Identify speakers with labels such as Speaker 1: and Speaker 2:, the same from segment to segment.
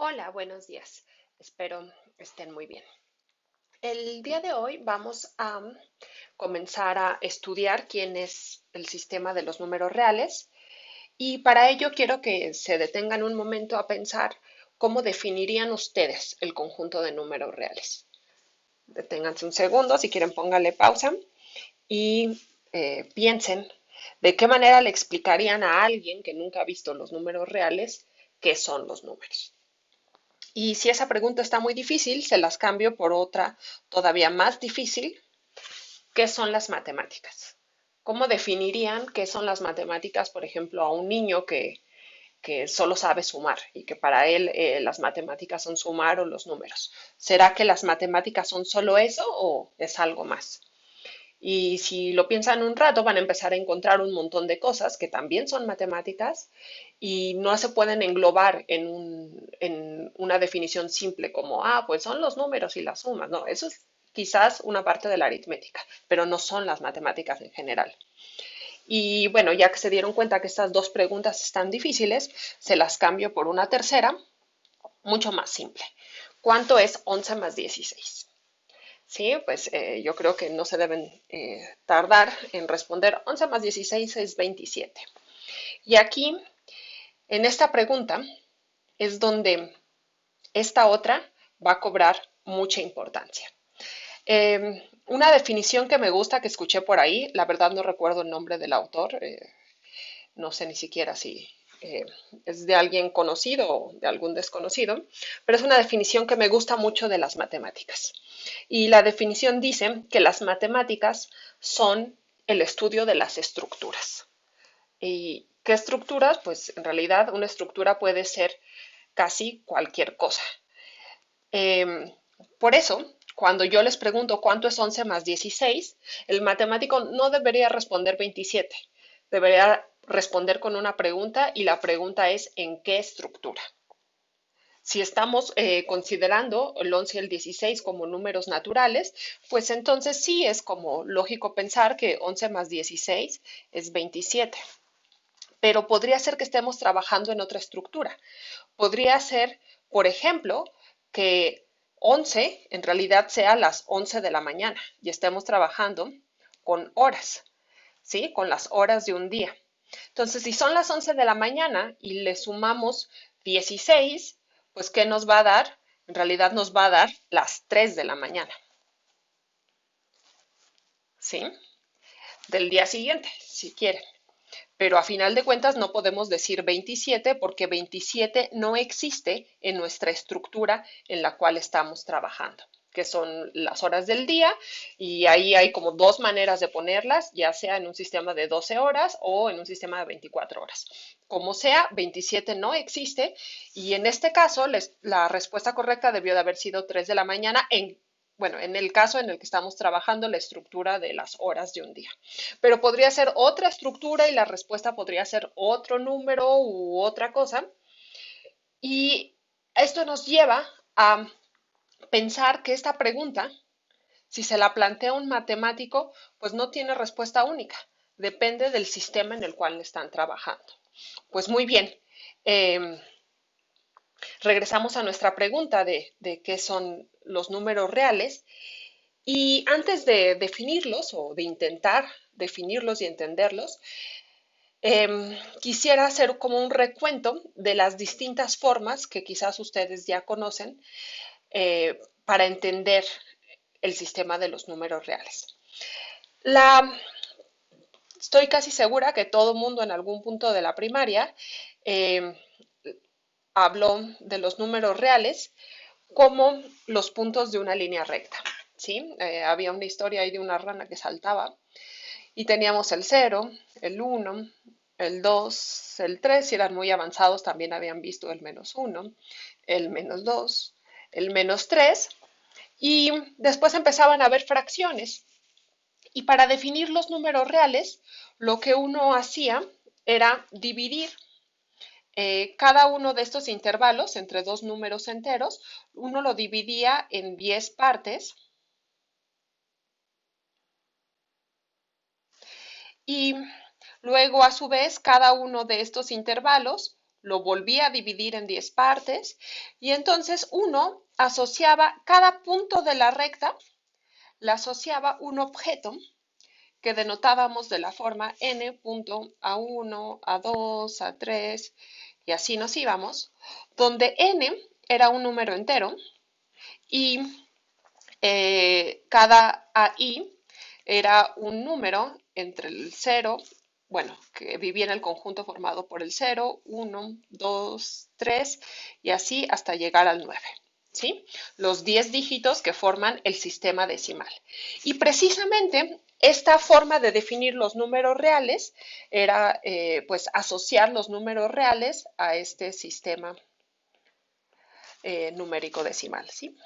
Speaker 1: Hola, buenos días. Espero estén muy bien. El día de hoy vamos a comenzar a estudiar quién es el sistema de los números reales y para ello quiero que se detengan un momento a pensar cómo definirían ustedes el conjunto de números reales. Deténganse un segundo, si quieren pónganle pausa y piensen de qué manera le explicarían a alguien que nunca ha visto los números reales qué son los números. Y si esa pregunta está muy difícil, se las cambio por otra todavía más difícil, ¿qué son las matemáticas? ¿Cómo definirían qué son las matemáticas, por ejemplo, a un niño que solo sabe sumar y que para él las matemáticas son sumar o los números? ¿Será que las matemáticas son solo eso o es algo más? Y si lo piensan un rato, van a empezar a encontrar un montón de cosas que también son matemáticas y no se pueden englobar en una definición simple como, pues son los números y las sumas. No, eso es quizás una parte de la aritmética, pero no son las matemáticas en general. Y bueno, ya que se dieron cuenta que estas dos preguntas están difíciles, se las cambio por una tercera, mucho más simple. ¿Cuánto es 11 más 16? Sí, pues yo creo que no se deben tardar en responder. 11 más 16 es 27. Y aquí, en esta pregunta, es donde esta otra va a cobrar mucha importancia. Una definición que me gusta, que escuché por ahí, la verdad no recuerdo el nombre del autor, no sé ni siquiera si eh, es de alguien conocido o de algún desconocido, pero es una definición que me gusta mucho de las matemáticas. Y la definición dice que las matemáticas son el estudio de las estructuras. ¿Y qué estructuras? Pues en realidad una estructura puede ser casi cualquier cosa. Eh, por eso, cuando yo les pregunto cuánto es 11 más 16, el matemático no debería responder 27, debería responder con una pregunta y la pregunta es ¿en qué estructura? Si estamos considerando el 11 y el 16 como números naturales, pues entonces sí es como lógico pensar que 11 más 16 es 27. Pero podría ser que estemos trabajando en otra estructura. Podría ser, por ejemplo, que 11 en realidad sea las 11 de la mañana y estemos trabajando con horas, ¿sí? Con las horas de un día. Entonces, si son las 11 de la mañana y le sumamos 16, pues ¿qué nos va a dar? En realidad nos va a dar las 3 de la mañana, ¿sí? Del día siguiente, si quieren. Pero a final de cuentas no podemos decir 27 porque 27 no existe en nuestra estructura en la cual estamos trabajando, que son las horas del día, y ahí hay como dos maneras de ponerlas, ya sea en un sistema de 12 horas o en un sistema de 24 horas. Como sea, 27 no existe y en este caso la respuesta correcta debió de haber sido 3 de la mañana en el caso en el que estamos trabajando la estructura de las horas de un día. Pero podría ser otra estructura y la respuesta podría ser otro número u otra cosa. Y esto nos lleva a pensar que esta pregunta, si se la plantea un matemático, pues no tiene respuesta única. Depende del sistema en el cual están trabajando. Pues muy bien. Eh, Regresamos a nuestra pregunta de qué son los números reales. Y antes de definirlos o de intentar definirlos y entenderlos, quisiera hacer como un recuento de las distintas formas que quizás ustedes ya conocen para entender el sistema de los números reales. La, Estoy casi segura que todo mundo en algún punto de la primaria eh, habló de los números reales como los puntos de una línea recta. ¿Sí? Había una historia ahí de una rana que saltaba y teníamos el 0, el 1, el 2, el 3, si eran muy avanzados también habían visto el -1, el -2, el -3 y después empezaban a haber fracciones. Y para definir los números reales, lo que uno hacía era dividir cada uno de estos intervalos entre dos números enteros, uno lo dividía en 10 partes y luego a su vez cada uno de estos intervalos lo volvía a dividir en 10 partes y entonces uno asociaba cada punto de la recta, le asociaba un objeto que denotábamos de la forma n punto a1, a2, a3 y así nos íbamos, donde n era un número entero y cada AI era un número entre el 0, bueno, que vivía en el conjunto formado por el 0, 1, 2, 3 y así hasta llegar al 9. ¿Sí? Los 10 dígitos que forman el sistema decimal. Y precisamente esta forma de definir los números reales era pues asociar los números reales a este sistema numérico decimal. ¿Sí?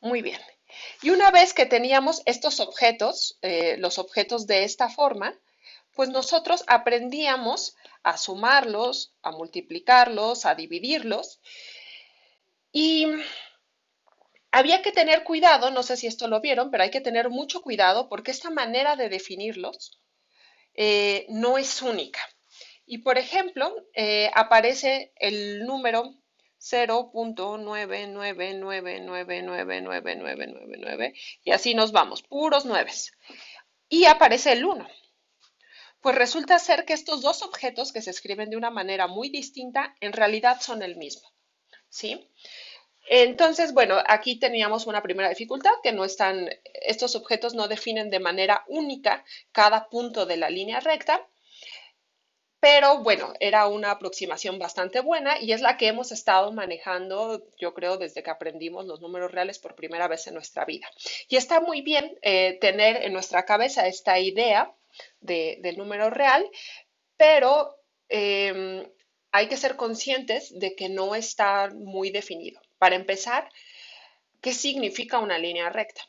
Speaker 1: Muy bien. Y una vez que teníamos estos objetos, los objetos de esta forma, pues nosotros aprendíamos a sumarlos, a multiplicarlos, a dividirlos. Y había que tener cuidado, no sé si esto lo vieron, pero hay que tener mucho cuidado porque esta manera de definirlos no es única. Y por ejemplo, aparece el número 0.999999999 y así nos vamos, puros nueves. Y aparece el 1. Pues resulta ser que estos dos objetos que se escriben de una manera muy distinta en realidad son el mismo. ¿Sí? Entonces, bueno, aquí teníamos una primera dificultad, que no están, estos objetos no definen de manera única cada punto de la línea recta, pero bueno, era una aproximación bastante buena y es la que hemos estado manejando, yo creo, desde que aprendimos los números reales por primera vez en nuestra vida. Y está muy bien tener en nuestra cabeza esta idea del número real, pero hay que ser conscientes de que no está muy definido. Para empezar, ¿qué significa una línea recta?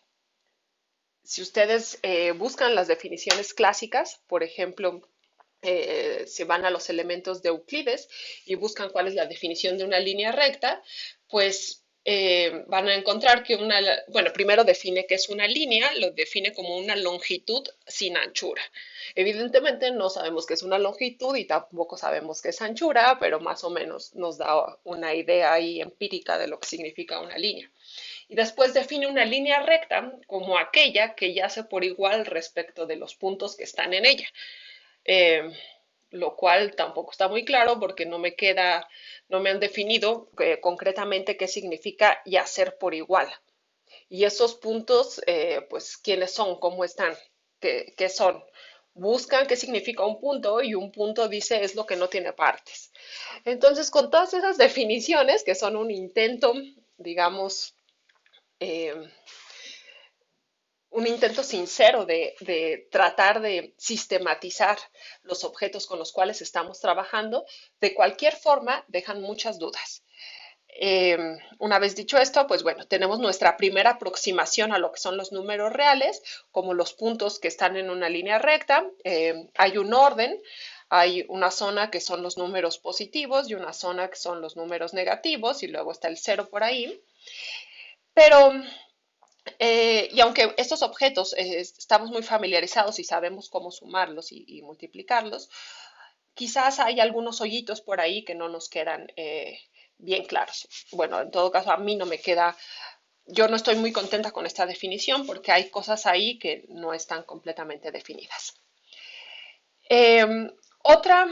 Speaker 1: Si ustedes buscan las definiciones clásicas, por ejemplo, se van a los elementos de Euclides y buscan cuál es la definición de una línea recta, pues van a encontrar que bueno, primero define qué es una línea, lo define como una longitud sin anchura. Evidentemente no sabemos qué es una longitud y tampoco sabemos qué es anchura, pero más o menos nos da una idea ahí empírica de lo que significa una línea. Y después define una línea recta como aquella que yace por igual respecto de los puntos que están en ella. Eh, lo cual tampoco está muy claro porque no me han definido concretamente qué significa yacer por igual. Y esos puntos, pues, ¿quiénes son? ¿Cómo están? ¿Qué son? Buscan qué significa un punto y un punto dice es lo que no tiene partes. Entonces, con todas esas definiciones, que son un intento, digamos, eh, un intento sincero de tratar de sistematizar los objetos con los cuales estamos trabajando, de cualquier forma dejan muchas dudas. Una vez dicho esto, pues bueno, tenemos nuestra primera aproximación a lo que son los números reales, como los puntos que están en una línea recta. Hay un orden, hay una zona que son los números positivos y una zona que son los números negativos y luego está el cero por ahí. Pero y aunque estos objetos estamos muy familiarizados y sabemos cómo sumarlos y multiplicarlos, quizás hay algunos hoyitos por ahí que no nos quedan bien claros. Bueno, en todo caso, a mí no me queda, yo no estoy muy contenta con esta definición porque hay cosas ahí que no están completamente definidas. Otra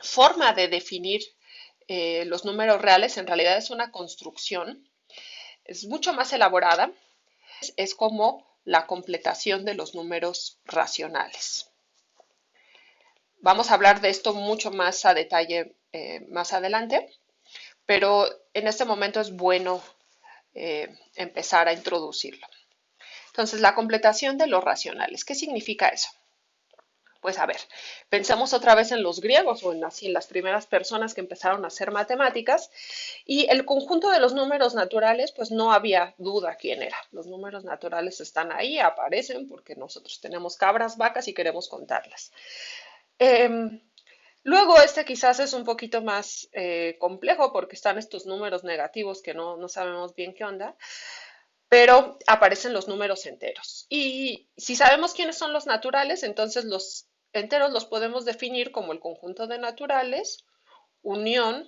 Speaker 1: forma de definir los números reales en realidad es una construcción, es mucho más elaborada, es como la completación de los números racionales. Vamos a hablar de esto mucho más a detalle más adelante, pero en este momento es bueno empezar a introducirlo. Entonces, la completación de los racionales, ¿qué significa eso? Pues a ver, pensemos otra vez en los griegos o en así en las primeras personas que empezaron a hacer matemáticas y el conjunto de los números naturales, pues no había duda quién era. Los números naturales están ahí, aparecen porque nosotros tenemos cabras, vacas y queremos contarlas. Luego este quizás es un poquito más complejo porque están estos números negativos que no sabemos bien qué onda, pero aparecen los números enteros. Y si sabemos quiénes son los naturales, entonces los enteros los podemos definir como el conjunto de naturales, unión,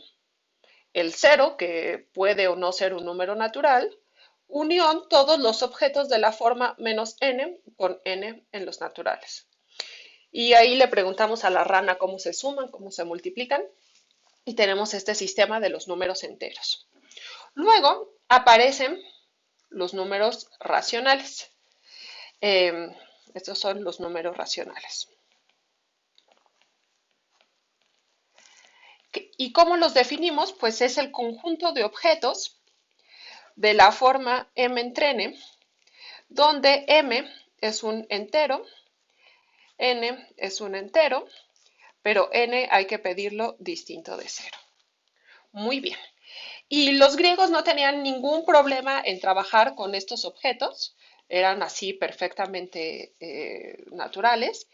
Speaker 1: el cero, que puede o no ser un número natural, unión todos los objetos de la forma menos n con n en los naturales. Y ahí le preguntamos a la rana cómo se suman, cómo se multiplican, y tenemos este sistema de los números enteros. Luego aparecen los números racionales. Estos son los números racionales. ¿Y cómo los definimos? Pues es el conjunto de objetos de la forma m entre n, donde m es un entero, n es un entero, pero n hay que pedirlo distinto de cero. Muy bien. Y los griegos no tenían ningún problema en trabajar con estos objetos, eran así perfectamente naturales.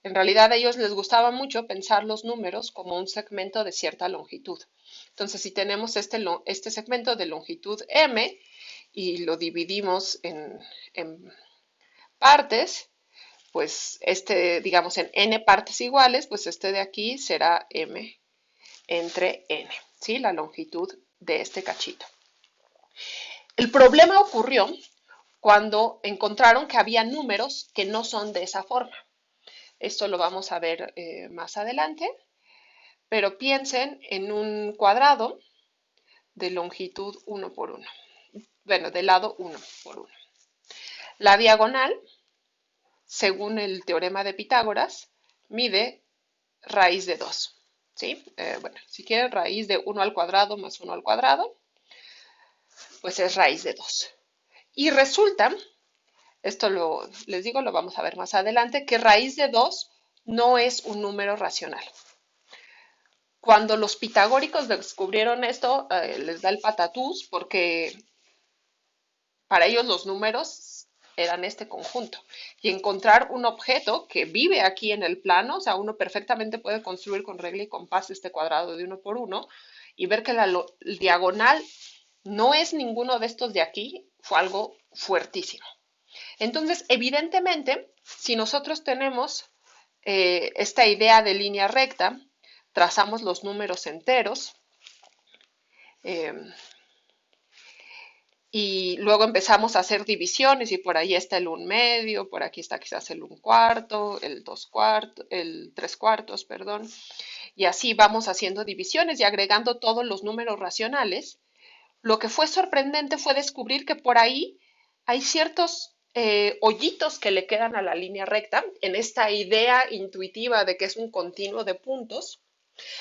Speaker 1: En realidad a ellos les gustaba mucho pensar los números como un segmento de cierta longitud. Entonces, si tenemos este segmento de longitud m y lo dividimos en partes, pues digamos, en n partes iguales, pues este de aquí será m entre n, ¿sí? La longitud de este cachito. El problema ocurrió cuando encontraron que había números que no son de esa forma. Esto lo vamos a ver más adelante, pero piensen en un cuadrado de longitud 1 por 1. Bueno, de lado 1 por 1. La diagonal, según el teorema de Pitágoras, mide raíz de 2. ¿Sí? Bueno, si quieren raíz de 1 al cuadrado más 1 al cuadrado, pues es raíz de 2. Y resulta, les digo, lo vamos a ver más adelante, que raíz de 2 no es un número racional. Cuando los pitagóricos descubrieron esto, les da el patatús porque para ellos los números eran este conjunto. Y encontrar un objeto que vive aquí en el plano, o sea, uno perfectamente puede construir con regla y compás este cuadrado de 1 por 1 y ver que la diagonal no es ninguno de estos de aquí, fue algo fuertísimo. Entonces, evidentemente, si nosotros tenemos esta idea de línea recta, trazamos los números enteros, eh, y luego empezamos a hacer divisiones y por ahí está el 1/2, por aquí está quizás el 1/4, el 2/4, el 3/4, perdón, y así vamos haciendo divisiones y agregando todos los números racionales. Lo que fue sorprendente fue descubrir que por ahí hay ciertos hoyitos que le quedan a la línea recta en esta idea intuitiva de que es un continuo de puntos.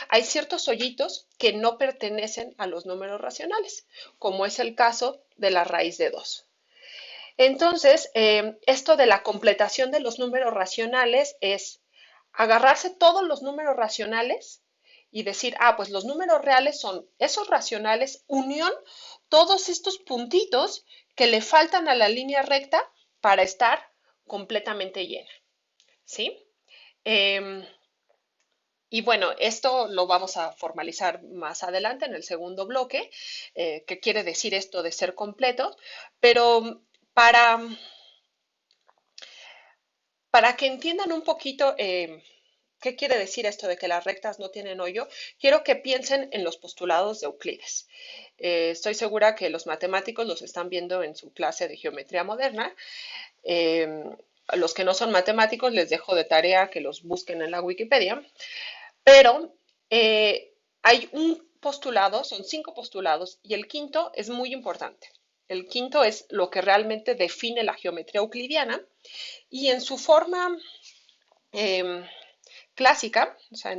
Speaker 1: Hay ciertos hoyitos que no pertenecen a los números racionales, como es el caso de la raíz de 2. Entonces, esto de la completación de los números racionales es agarrarse todos los números racionales y decir, pues los números reales son esos racionales, unión, todos estos puntitos que le faltan a la línea recta para estar completamente llena, ¿sí? Y bueno, esto lo vamos a formalizar más adelante en el segundo bloque, qué quiere decir esto de ser completo, pero para, para que entiendan un poquito qué quiere decir esto de que las rectas no tienen hoyo, quiero que piensen en los postulados de Euclides. Estoy segura que los matemáticos los están viendo en su clase de geometría moderna. A los que no son matemáticos les dejo de tarea que los busquen en la Wikipedia. Pero hay un postulado, son 5 postulados, y el quinto es muy importante. El quinto es lo que realmente define la geometría euclidiana, y en su forma clásica, o sea,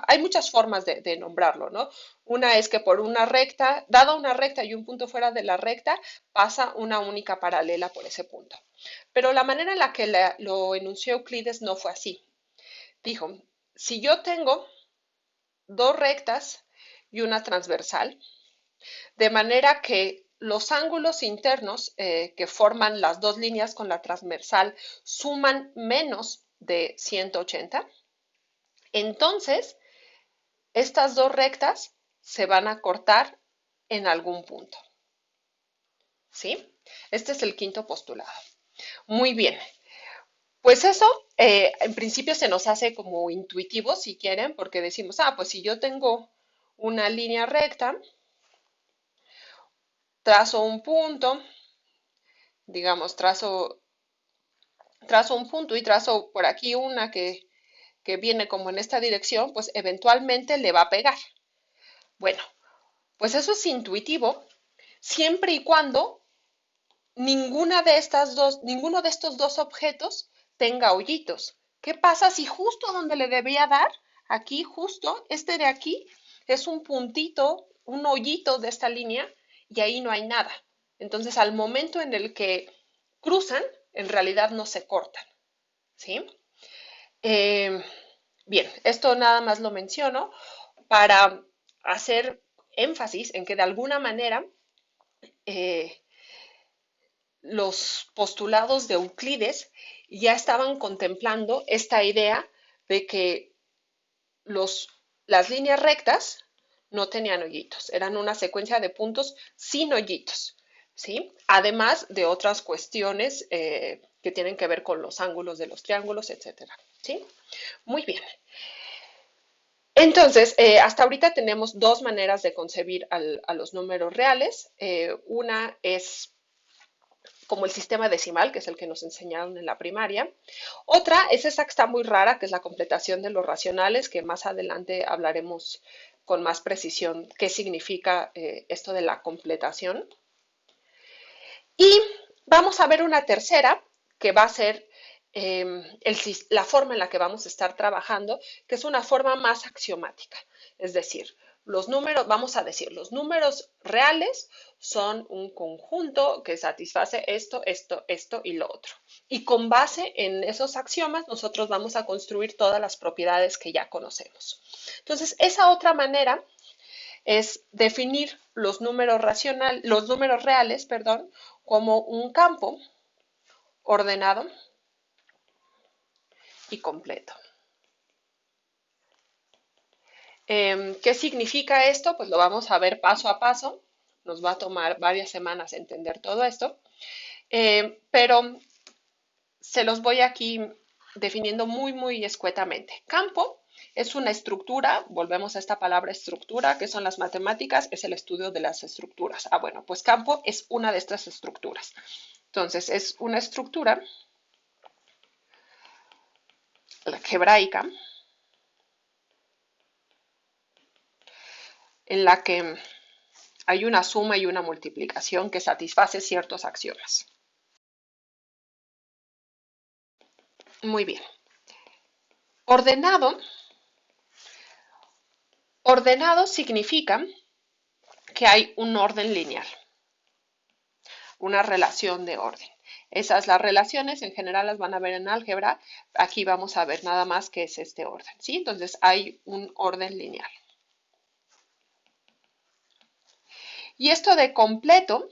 Speaker 1: hay muchas formas de nombrarlo, ¿no? Una es que por una recta, dada una recta y un punto fuera de la recta, pasa una única paralela por ese punto. Pero la manera en la que lo enunció Euclides no fue así. Dijo, si yo tengo 2 rectas y una transversal, de manera que los ángulos internos que forman las 2 líneas con la transversal suman menos de 180, entonces estas 2 rectas se van a cortar en algún punto. ¿Sí? Este es el quinto postulado. Muy bien. Pues eso En principio se nos hace como intuitivo, si quieren, porque decimos, ah, pues si yo tengo una línea recta, trazo un punto, digamos, trazo un punto y trazo por aquí una que viene como en esta dirección, pues eventualmente le va a pegar. Bueno, pues eso es intuitivo siempre y cuando ninguno de estos dos objetos tenga hoyitos. ¿Qué pasa si justo donde le debía dar, aquí justo, este de aquí, es un puntito, un hoyito de esta línea y ahí no hay nada? Entonces, al momento en el que cruzan, en realidad no se cortan, ¿sí? Eh, Bien, esto nada más lo menciono para hacer énfasis en que de alguna manera eh, los postulados de Euclides ya estaban contemplando esta idea de que los, las líneas rectas no tenían hoyitos, eran una secuencia de puntos sin hoyitos, ¿sí? Además de otras cuestiones que tienen que ver con los ángulos de los triángulos, etcétera, ¿sí? Muy bien. Entonces, hasta ahorita tenemos dos maneras de concebir a los números reales. Una es como el sistema decimal, que es el que nos enseñaron en la primaria. Otra es esa que está muy rara, que es la completación de los racionales, que más adelante hablaremos con más precisión qué significa esto de la completación. Y vamos a ver una tercera, que va a ser la forma en la que vamos a estar trabajando, que es una forma más axiomática. Es decir, los números, vamos a decir, los números reales son un conjunto que satisface esto, esto, esto y lo otro. Y con base en esos axiomas, nosotros vamos a construir todas las propiedades que ya conocemos. Entonces, esa otra manera es definir los números reales, perdón, como un campo ordenado y completo. ¿Qué significa esto? Pues lo vamos a ver paso a paso. Nos va a tomar varias semanas entender todo esto, pero se los voy aquí definiendo muy, muy escuetamente. Campo es una estructura, volvemos a esta palabra estructura, que son las matemáticas, es el estudio de las estructuras. Ah, bueno, pues campo es una de estas estructuras. Entonces, es una estructura algebraica en la que hay una suma y una multiplicación que satisface ciertos axiomas. Muy bien. Ordenado. Ordenado significa que hay un orden lineal, una relación de orden. Esas las relaciones, en general las van a ver en álgebra. Aquí vamos a ver nada más qué es este orden, ¿sí? Entonces hay un orden lineal. Y esto de completo,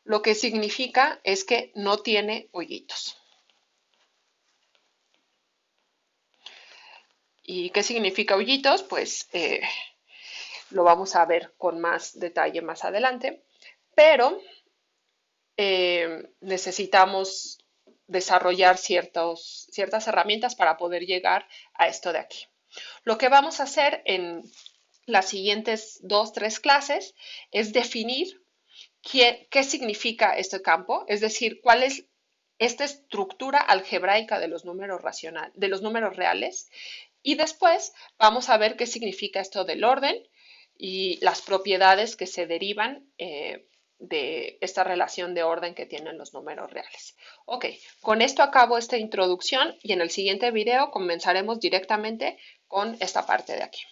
Speaker 1: lo que significa es que no tiene hoyitos. ¿Y qué significa hoyitos? Pues lo vamos a ver con más detalle más adelante, pero necesitamos desarrollar ciertas herramientas para poder llegar a esto de aquí. Lo que vamos a hacer en las siguientes 2, 3 clases es definir qué significa este campo, es decir, cuál es esta estructura algebraica de los números de los números reales, y después vamos a ver qué significa esto del orden y las propiedades que se derivan de esta relación de orden que tienen los números reales. Ok, con esto acabo esta introducción y en el siguiente video comenzaremos directamente con esta parte de aquí.